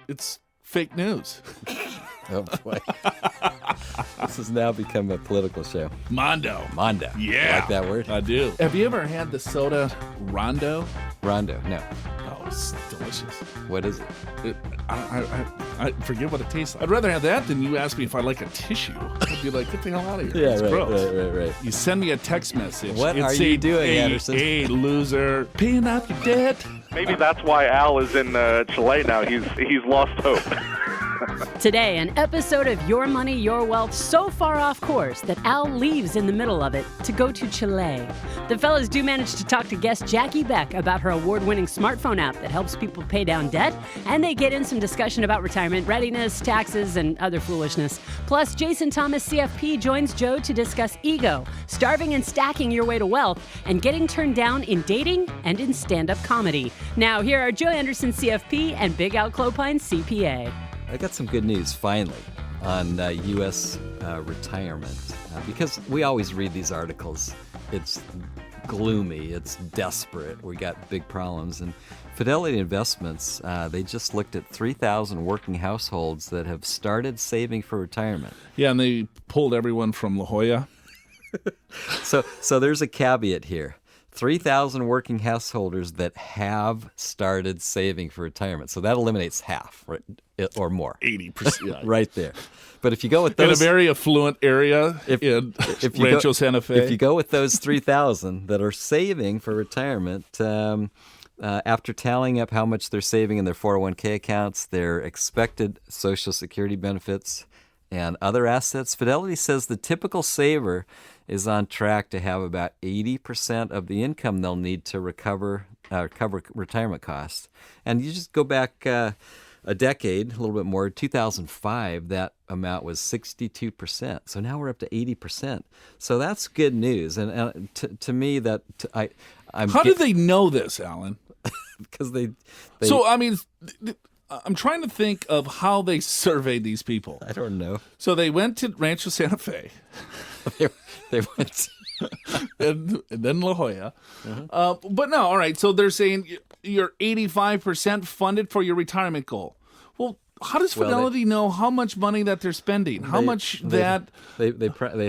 it's fake news. Oh, boy. This has now become a political show. Mondo. Yeah. Yeah. You like that word? I do. Have you ever had the soda Rondo? Rondo. No. Oh, it's delicious. What is it? I forget what it tastes like. I'd rather have that than you ask me if I like a tissue. I'd be like, get the hell out of here. Yeah, it's right, gross. right. You send me a text message. What are you doing, Anderson? Hey, loser. Paying out your debt. Maybe that's why Al is in Chile now. He's lost hope. Today, an episode of Your Money, Your Wealth so far off course that Al leaves in the middle of it to go to Chile. The fellas do manage to talk to guest Jackie Beck about her award-winning smartphone app that helps people pay down debt, and they get in some discussion about retirement readiness, taxes, and other foolishness. Plus, Jason Thomas, CFP, joins Joe to discuss ego, starving and stacking your way to wealth, and getting turned down in dating and in stand-up comedy. Now, here are Joe Anderson, CFP, and Big Al Clopine, CPA. I got some good news, finally, on U.S. Retirement. Because we always read these articles. It's gloomy. It's desperate. We got big problems. And Fidelity Investments, they just looked at 3,000 working households that have started saving for retirement. Yeah, and they pulled everyone from La Jolla. So there's a caveat here. 3,000 working householders that have started saving for retirement. So that eliminates half, right? Or more. 80%. Yeah. Right there. But if you go with those... In a very affluent area in Rancho Santa Fe. If you go with those 3,000 that are saving for retirement, after tallying up how much they're saving in their 401k accounts, their expected Social Security benefits, and other assets, Fidelity says the typical saver is on track to have about 80% of the income they'll need to cover retirement costs. And you just go back a decade, a little bit more, 2005, that amount was 62%. So now we're up to 80%. So that's good news. And to me, How do they know this, Alan? Because they... So, I mean... I'm trying to think of how they surveyed these people. I don't know. So they went to Rancho Santa Fe. they went... and then La Jolla. But no, all right. So they're saying you're 85% funded for your retirement goal. Well, how does Fidelity know how much money that they're spending? They'd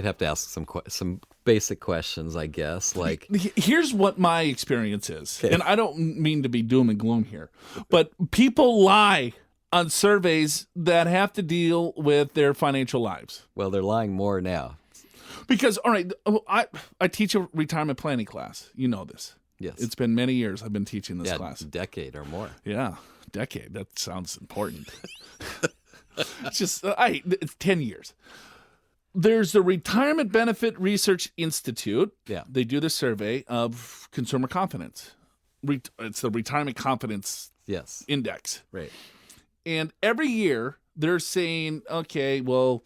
have to ask some basic questions, I guess. Like, here's what my experience is, okay. And I don't mean to be doom and gloom here, but people lie on surveys that have to deal with their financial lives. Well, they're lying more now. Because, all right, I teach a retirement planning class. You know this. Yes. It's been many years I've been teaching this class. A decade or more. Yeah, decade. That sounds important. It's just, it's 10 years. There's the Retirement Benefit Research Institute. Yeah. They do the survey of consumer confidence. It's the Retirement Confidence Index. Right. And every year they're saying, okay, well,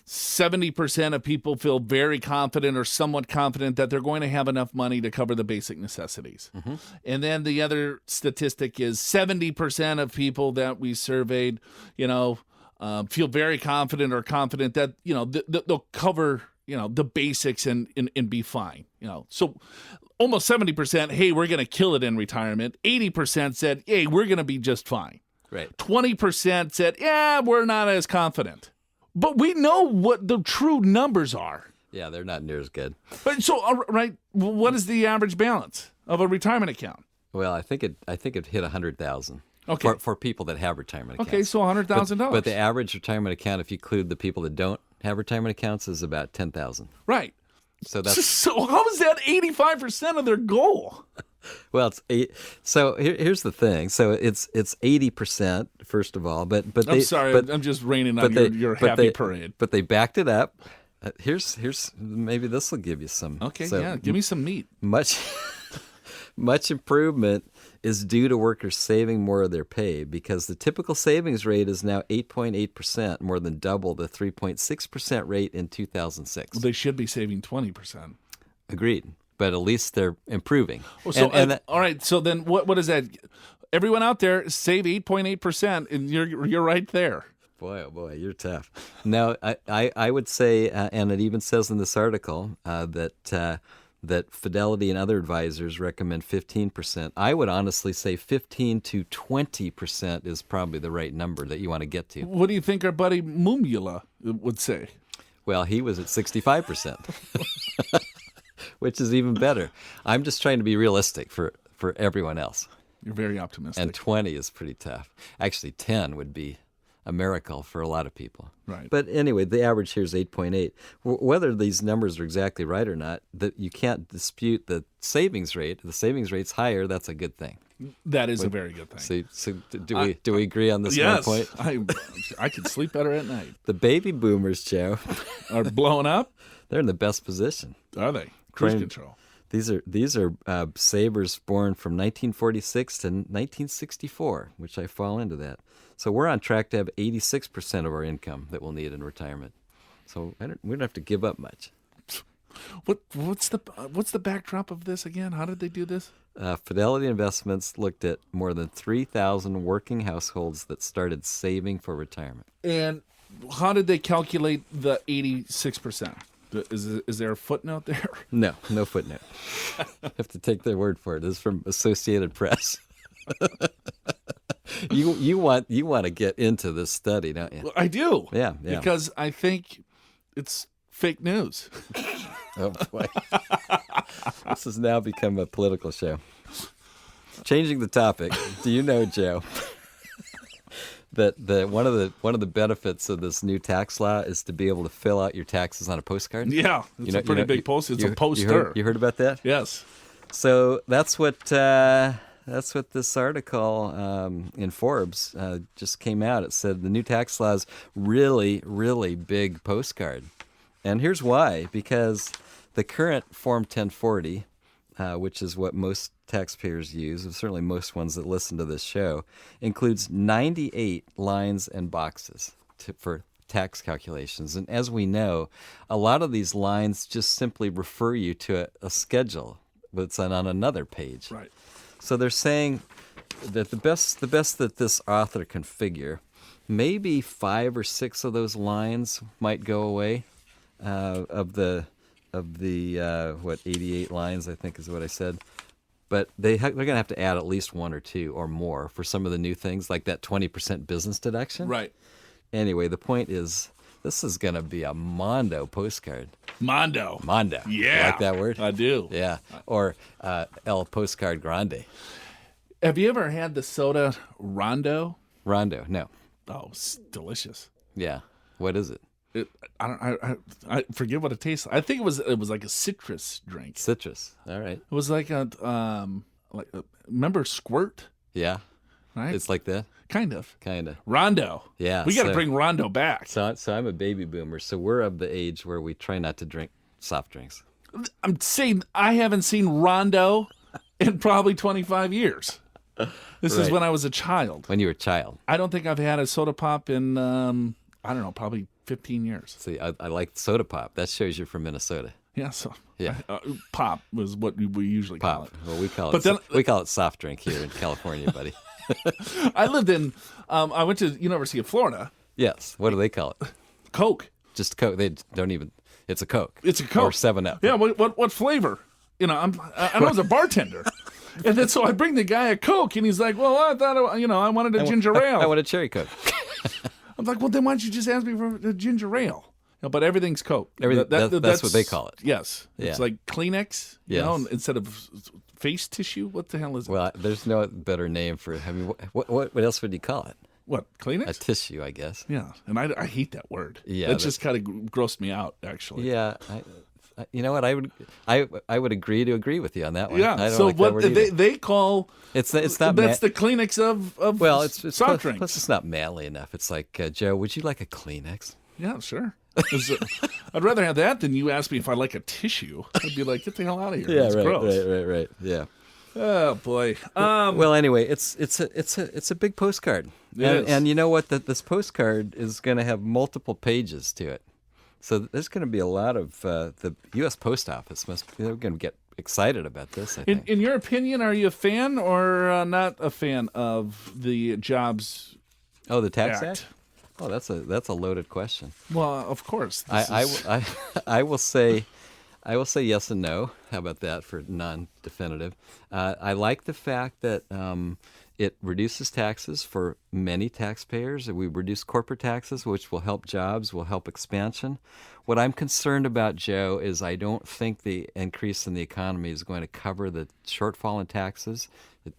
70% of people feel very confident or somewhat confident that they're going to have enough money to cover the basic necessities. Mm-hmm. And then the other statistic is 70% of people that we surveyed, feel very confident or confident that, they'll cover, the basics and be fine. So almost 70%, hey, we're going to kill it in retirement. 80% said, hey, we're going to be just fine. Right. 20% said, yeah, we're not as confident. But we know what the true numbers are. Yeah, they're not near as good. But so, right, what is the average balance of a retirement account? Well, I think it hit 100,000. Okay. For people that have retirement accounts. Okay, so $100,000. But the average retirement account, if you include the people that don't have retirement accounts, is about 10,000. Right. So how is that 85% of their goal? Well, so here's the thing. So it's 80%, first of all, but I'm sorry, I'm just raining on your happy parade. But they backed it up. Here's maybe this will give you some. Okay, give me some meat. Much improvement is due to workers saving more of their pay because the typical savings rate is now 8.8%, more than double the 3.6% rate in 2006. Well, they should be saving 20%. Agreed. But at least they're improving. Well, all right. So then, what is that? Everyone out there, save 8.8%, and you're right there. Boy, oh boy, you're tough. No, I would say, and it even says in this article that that Fidelity and other advisors recommend 15%. I would honestly say 15 to 20% is probably the right number that you want to get to. What do you think our buddy Mumula would say? Well, he was at 65%, which is even better. I'm just trying to be realistic for everyone else. You're very optimistic. And 20 is pretty tough. Actually, 10 would be a miracle for a lot of people. Right. But anyway, the average here is 8.8. Whether these numbers are exactly right or not, that you can't dispute the savings rate. The savings rate's higher. That's a good thing. That is a very good thing. So do we agree on this yes, one point? I could sleep better at night. The baby boomers, Joe, Are blowing up? they're in the best position. Are they? Cruise control. These are savers born from 1946 to 1964, which I fall into that. So we're on track to have 86% of our income that we'll need in retirement. So we don't have to give up much. What's the backdrop of this again? How did they do this? Fidelity Investments looked at more than 3,000 working households that started saving for retirement. And how did they calculate the 86%? Is there a footnote there? No footnote. Have to take their word for it. This is from Associated Press. You want to get into this study, don't you? Well, I do. Yeah. Because I think it's fake news. Oh boy, this has now become a political show. Changing the topic. Do you know, Joe, that one of the benefits of this new tax law is to be able to fill out your taxes on a postcard? Yeah, it's a pretty big post. It's a poster. You heard about that? Yes. So that's what this article in Forbes just came out. It said the new tax law is really, really big postcard. And here's why. Because the current Form 1040, which is what most taxpayers use, and certainly most ones that listen to this show, includes 98 lines and boxes for tax calculations. And as we know, a lot of these lines just simply refer you to a schedule that's on another page. Right. So they're saying that the best that this author can figure, maybe 5 or 6 of those lines might go away of the 88 lines, I think is what I said. But they're going to have to add at least 1 or 2 or more for some of the new things, like that 20% business deduction. Right. Anyway, the point is, this is going to be a Mondo postcard. Mondo. Yeah. You like that word? I do. Yeah. Or El Postcard Grande. Have you ever had the soda Rondo? Rondo, no. Oh, it's delicious. Yeah. What is it? I forget what it tastes like. I think it was like a citrus drink. Citrus. All right. It was like remember Squirt? Yeah. Right? It's like that? Kind of. Rondo. Yeah. We got to bring Rondo back. So I'm a baby boomer, so we're of the age where we try not to drink soft drinks. I'm saying I haven't seen Rondo in probably 25 years. This is when I was a child. When you were a child. I don't think I've had a soda pop in, I don't know, probably 15 years. See, I like soda pop. That shows you're from Minnesota. Yeah, so yeah, pop was what we usually call it. Well, we call it soft drink here in California, buddy. I lived in, I went to University of Florida. Yes. What do they call it? Coke. Just Coke. They don't even. It's a Coke. It's a Coke. Or 7-Up. Yeah. What flavor? I was a bartender, and then so I bring the guy a Coke, and he's like, "Well, I thought I wanted a ginger ale. I want a cherry Coke." I'm like, "Well, then why don't you just ask me for a ginger ale?" But everything's Coke. That's what they call it. Yes. Yeah. It's like Kleenex, instead of face tissue. What the hell is it? Well, there's no better name for it. I mean, what else would you call it? What, Kleenex? A tissue, I guess. Yeah, and I hate that word. Yeah, that just kind of grossed me out, actually. Yeah, you know what? I would agree with you on that one. Yeah. I don't so like what that word they call it's not that's the Kleenex of soft drinks. Plus it's not manly enough. It's like Joe, would you like a Kleenex? Yeah, sure. I'd rather have that than you ask me if I like a tissue. I'd be like, get the hell out of here. Yeah, it's gross. Right. Yeah. Oh boy. Well, anyway, it's a big postcard, and you know what? This postcard is going to have multiple pages to it. So there's going to be a lot of the U.S. Post Office they're going to get excited about this. I think. In your opinion, are you a fan or not a fan of the Jobs? Oh, the Tax Act? Act? Oh, that's a loaded question. Well, of course. I will say I will say yes and no. How about that for non-definitive? I like the fact that it reduces taxes for many taxpayers. We reduce corporate taxes, which will help jobs, will help expansion. What I'm concerned about, Joe, is I don't think the increase in the economy is going to cover the shortfall in taxes.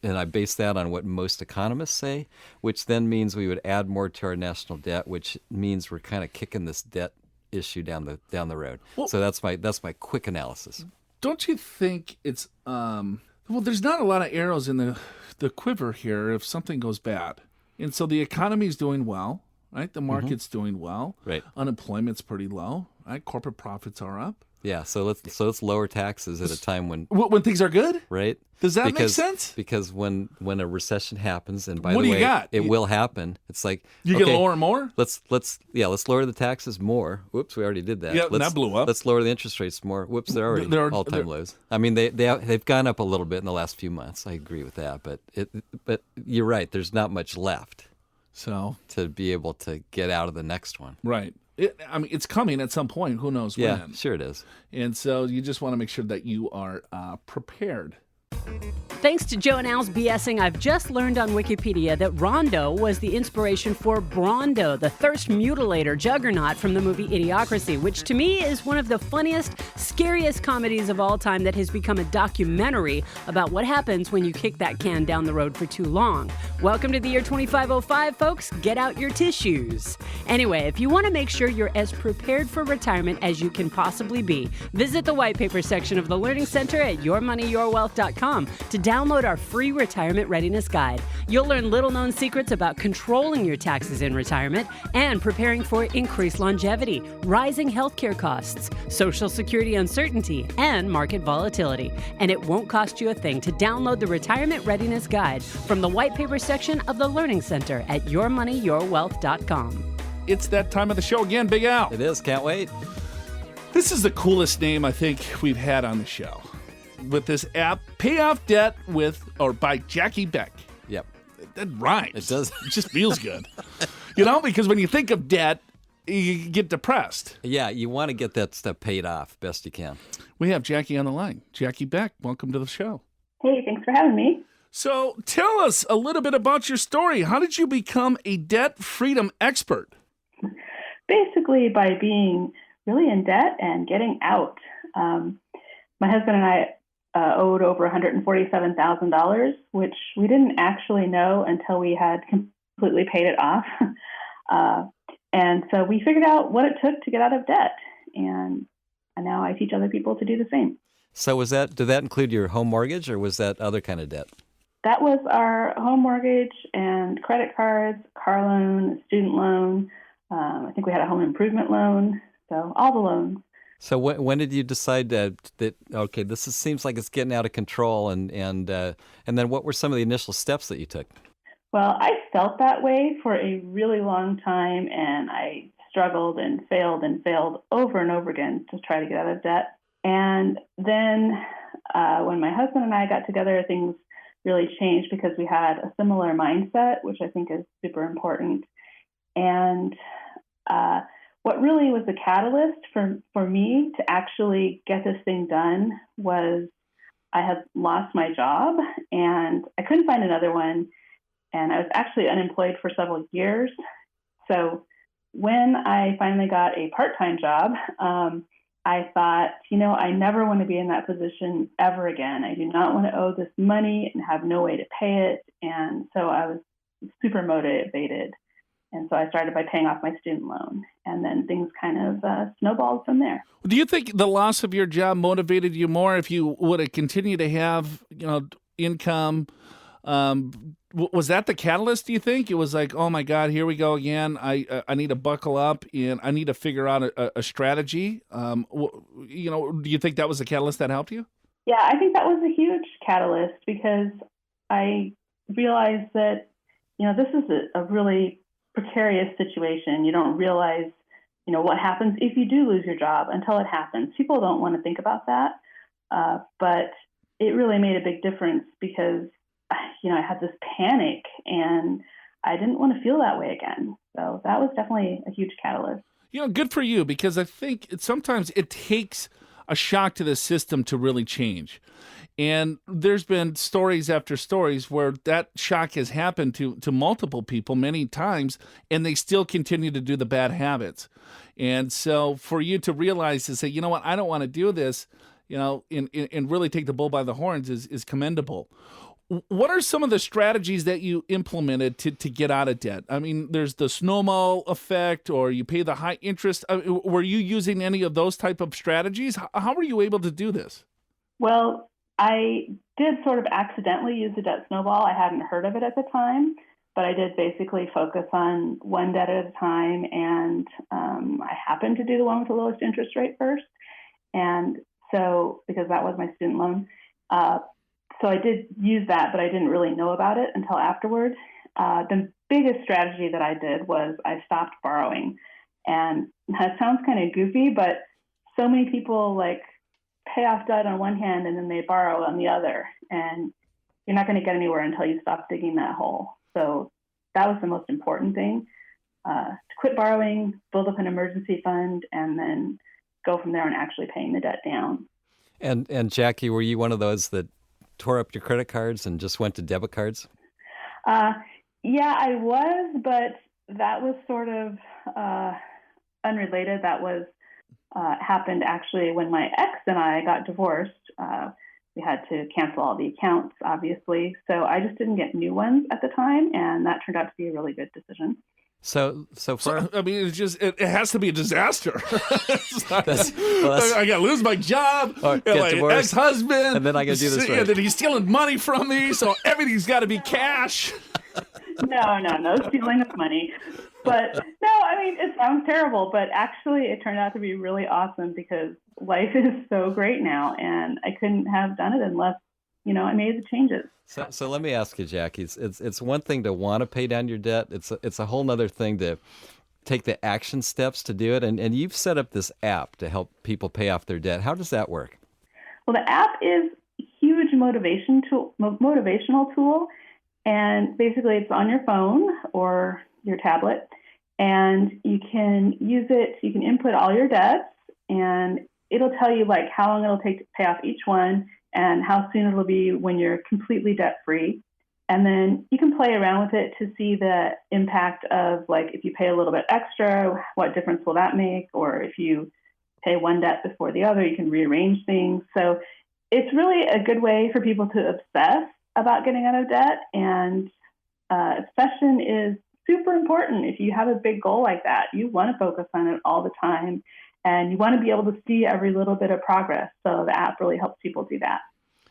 And I base that on what most economists say, which then means we would add more to our national debt, which means we're kind of kicking this debt issue down the road. Well, so that's my quick analysis. Don't you think it's well, there's not a lot of arrows in the quiver here if something goes bad. And so the economy's doing well, right? The market's doing well. Right. Unemployment's pretty low, right? Corporate profits are up. Yeah, so let's lower taxes at a time when things are good? Right? Does that make sense? Because when a recession happens, and by What the do you way, got? it will happen. It's like You okay, can lower more? Let's lower the taxes more. Whoops, we already did that. Yeah, that blew up. Let's lower the interest rates more. Whoops, they're already all-time lows. I mean, they've gone up a little bit in the last few months. I agree with that, but you're right. There's not much left. So to be able to get out of the next one. Right. It's coming at some point. Who knows when? Yeah, sure it is. And so you just want to make sure that you are prepared. Thanks to Joe and Al's BSing, I've just learned on Wikipedia that Rondo was the inspiration for Brondo, the thirst mutilator juggernaut from the movie Idiocracy, which to me is one of the funniest, scariest comedies of all time that has become a documentary about what happens when you kick that can down the road for too long. Welcome to the year 2505, folks. Get out your tissues. Anyway, if you want to make sure you're as prepared for retirement as you can possibly be, visit the white paper section of the Learning Center at yourmoneyyourwealth.com to download our free retirement readiness guide. You'll learn little-known secrets about controlling your taxes in retirement and preparing for increased longevity, rising healthcare costs, Social Security uncertainty, and market volatility. And it won't cost you a thing to download the retirement readiness guide from the white paper section of the Learning Center at yourmoneyyourwealth.com. It's that time of the show again, Big Al. It is. Can't wait. This is the coolest name I think we've had on the show. With this app, Pay Off Debt by Jackie Beck. Yep. That rhymes. It does. It just feels good. Because when you think of debt, you get depressed. Yeah, you want to get that stuff paid off best you can. We have Jackie on the line. Jackie Beck, welcome to the show. Hey, thanks for having me. So tell us a little bit about your story. How did you become a debt freedom expert? Basically, by being really in debt and getting out. My husband and I owed over $147,000, which we didn't actually know until we had completely paid it off. And so we figured out what it took to get out of debt. And now I teach other people to do the same. So did that include your home mortgage, or was that other kind of debt? That was our home mortgage and credit cards, car loan, student loan. I think we had a home improvement loan. So all the loans. So when did you decide that okay, seems like it's getting out of control, and then what were some of the initial steps that you took? Well, I felt that way for a really long time, and I struggled and failed over and over again to try to get out of debt. And then when my husband and I got together, things really changed because we had a similar mindset, which I think is super important. And what really was the catalyst for me to actually get this thing done was I had lost my job and I couldn't find another one. And I was actually unemployed for several years. So when I finally got a part-time job, I thought, I never want to be in that position ever again. I do not want to owe this money and have no way to pay it. And so I was super motivated. And so I started by paying off my student loan. And then things kind of snowballed from there. Do you think the loss of your job motivated you more if you would have continued to have, income? Was that the catalyst, do you think? It was like, oh, my God, here we go again. I need to buckle up and I need to figure out a strategy. Do you think that was the catalyst that helped you? Yeah, I think that was a huge catalyst because I realized that, this is a really precarious situation. You don't realize, what happens if you do lose your job until it happens. People don't want to think about that. But it really made a big difference because, I had this panic and I didn't want to feel that way again. So that was definitely a huge catalyst. Good for you, because I think sometimes it takes a shock to the system to really change. And there's been stories after stories where that shock has happened to multiple people many times, and they still continue to do the bad habits. And so for you to realize to say, you know what, I don't want to do this, and really take the bull by the horns is commendable. What are some of the strategies that you implemented to get out of debt? I mean, there's the snowball effect, or you pay the high interest. Were you using any of those type of strategies? How were you able to do this? Well, I did sort of accidentally use the debt snowball. I hadn't heard of it at the time, but I did basically focus on one debt at a time, and I happened to do the one with the lowest interest rate first. And so, because that was my student loan, so I did use that, but I didn't really know about it until afterward. The biggest strategy that I did was I stopped borrowing. And that sounds kind of goofy, but so many people pay off debt on one hand and then they borrow on the other. And you're not going to get anywhere until you stop digging that hole. So that was the most important thing, to quit borrowing, build up an emergency fund, and then go from there and actually paying the debt down. And Jackie, were you one of those that tore up your credit cards and just went to debit cards? Yeah, I was, but that was sort of unrelated. That was happened actually when my ex and I got divorced. We had to cancel all the accounts, obviously. So I just didn't get new ones at the time, and that turned out to be a really good decision. So I mean, it has to be a disaster. I got to lose my job, or get my divorced, ex-husband, and then I got to do this right. And then he's stealing money from me, so everything's got to be cash. No stealing of money. But no, I mean, it sounds terrible, but actually it turned out to be really awesome because life is so great now, and I couldn't have done it unless, I made the changes. So let me ask you, Jackie, it's one thing to want to pay down your debt. It's a whole nother thing to take the action steps to do it. And you've set up this app to help people pay off their debt. How does that work? Well, the app is a huge motivational tool. And basically it's on your phone or your tablet, and you can use it. You can input all your debts, and it'll tell you how long it'll take to pay off each one and how soon it'll be when you're completely debt-free. And then you can play around with it to see the impact of, if you pay a little bit extra, what difference will that make? Or if you pay one debt before the other, you can rearrange things. So it's really a good way for people to obsess about getting out of debt. And obsession is super important. If you have a big goal like that, you want to focus on it all the time. And you want to be able to see every little bit of progress. So the app really helps people do that.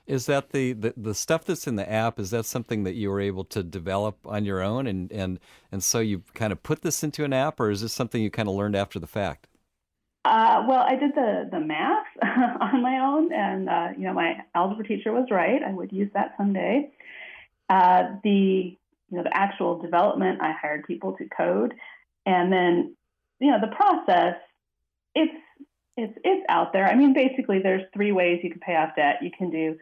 Is that the stuff that's in the app, is that something that you were able to develop on your own? And so you kind of put this into an app, or is this something you kind of learned after the fact? Well, I did the math on my own, and my algebra teacher was right. I would use that someday. The actual development, I hired people to code, and then the process. It's out there. I mean, basically, there's 3 ways you can pay off debt. You can do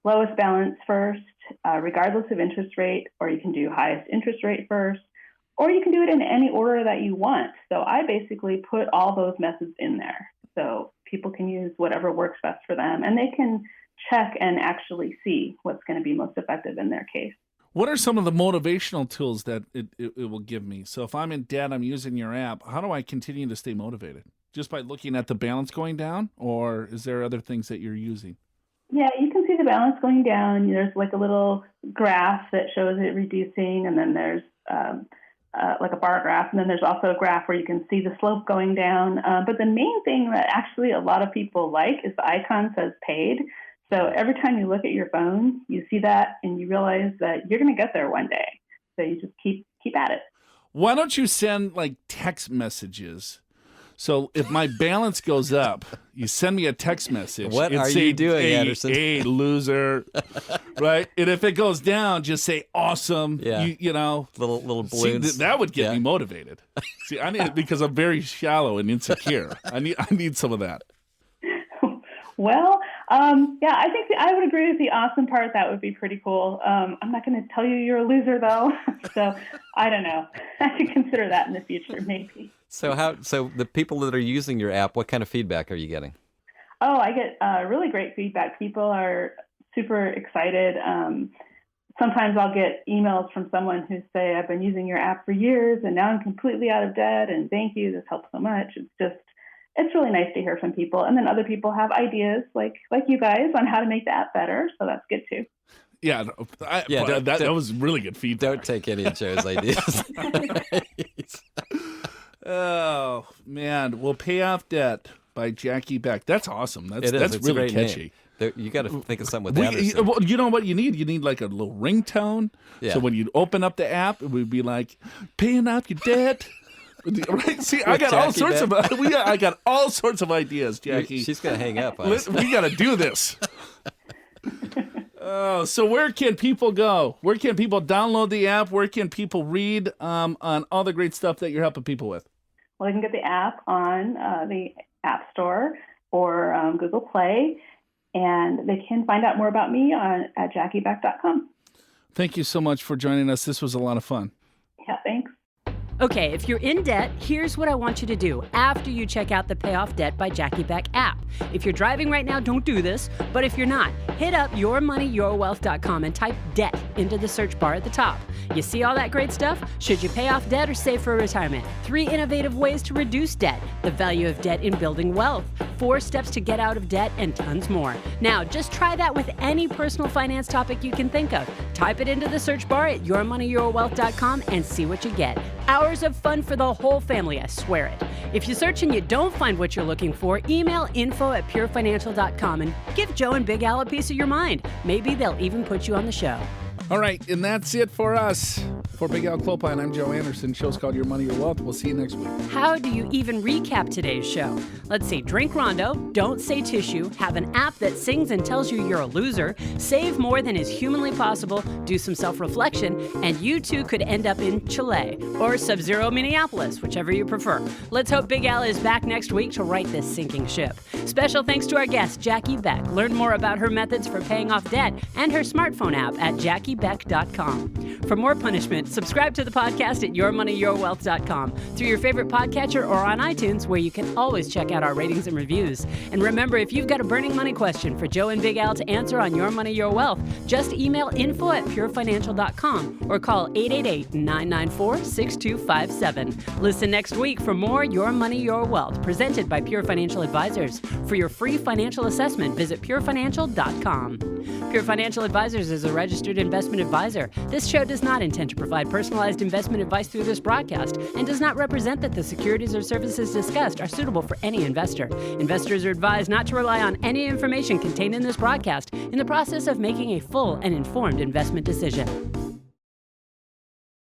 lowest balance first, regardless of interest rate, or you can do highest interest rate first, or you can do it in any order that you want. So I basically put all those methods in there. So people can use whatever works best for them, and they can check and actually see what's going to be most effective in their case. What are some of the motivational tools that it will give me? So if I'm in debt, I'm using your app, how do I continue to stay motivated? Just by looking at the balance going down, or is there other things that you're using? Yeah, you can see the balance going down. There's a little graph that shows it reducing, and then there's a bar graph, and then there's also a graph where you can see the slope going down. But the main thing that actually a lot of people like is the icon says paid. So every time you look at your phone, you see that, and you realize that you're going to get there one day. So you just keep at it. Why don't you send text messages? So if my balance goes up, you send me a text message. What are you doing, Anderson? Hey, loser. Right? And if it goes down, just say awesome. Yeah. Little balloons. See, that would get me motivated. See, I need because I'm very shallow and insecure. I need some of that. Well, I think I would agree with the awesome part. That would be pretty cool. I'm not going to tell you you're a loser, though. So I don't know. I should consider that in the future, maybe. So the people that are using your app, what kind of feedback are you getting? Oh, I get really great feedback. People are super excited. Sometimes I'll get emails from someone who say, I've been using your app for years and now I'm completely out of debt and thank you. This helps so much. It's really nice to hear from people. And then other people have ideas like you guys on how to make the app better. So that's good too. Yeah, that was really good feedback. Don't take any of Joe's ideas. Oh, man. Well, Pay Off Debt by Jackie Beck. That's awesome. That's It's really a great catchy. name. You got to think of something with that. Well, you know what you need? You need like a little ringtone. Yeah. So when you open up the app, it would be like, paying off your debt. Right? See, I got all sorts of I got all sorts of ideas, Jackie. She's going to hang up on us. We got to do this. Oh, so where can people go? Where can people download the app? Where can people read on all the great stuff that you're helping people with? Well, they can get the app on the App Store or Google Play, and they can find out more about me at JackieBeck.com. Thank you so much for joining us. This was a lot of fun. Yeah, thanks. Okay, if you're in debt, here's what I want you to do after you check out the Pay Off Debt by Jackie Beck app. If you're driving right now, don't do this. But if you're not, hit up yourmoneyyourwealth.com and type debt into the search bar at the top. You see all that great stuff? Should you pay off debt or save for retirement? 3 innovative ways to reduce debt, the value of debt in building wealth, 4 steps to get out of debt, and tons more. Now, just try that with any personal finance topic you can think of. Type it into the search bar at yourmoneyyourwealth.com and see what you get. Hours of fun for the whole family, I swear it. If you search and you don't find what you're looking for, email info@purefinancial.com and give Joe and Big Al a piece of your mind. Maybe they'll even put you on the show. All right, and that's it for us. For Big Al Clopine, I'm Joe Anderson. Show's called Your Money, Your Wealth. We'll see you next week. How do you even recap today's show? Let's see. Drink Rondo, don't say tissue, have an app that sings and tells you you're a loser, save more than is humanly possible, do some self-reflection, and you too could end up in Chile or Sub-Zero Minneapolis, whichever you prefer. Let's hope Big Al is back next week to right this sinking ship. Special thanks to our guest, Jackie Beck. Learn more about her methods for paying off debt and her smartphone app at JackieBeck.com. For more punishment, subscribe to the podcast at yourmoneyyourwealth.com through your favorite podcatcher or on iTunes, where you can always check out our ratings and reviews. And remember, if you've got a burning money question for Joe and Big Al to answer on Your Money, Your Wealth, just email info@purefinancial.com or call 888-994-6257. Listen next week for more Your Money, Your Wealth, presented by Pure Financial Advisors. For your free financial assessment, visit purefinancial.com. Pure Financial Advisors is a registered investment advisor. This show does not intend to provide personalized investment advice through this broadcast and does not represent that the securities or services discussed are suitable for any investor. Investors are advised not to rely on any information contained in this broadcast in the process of making a full and informed investment decision.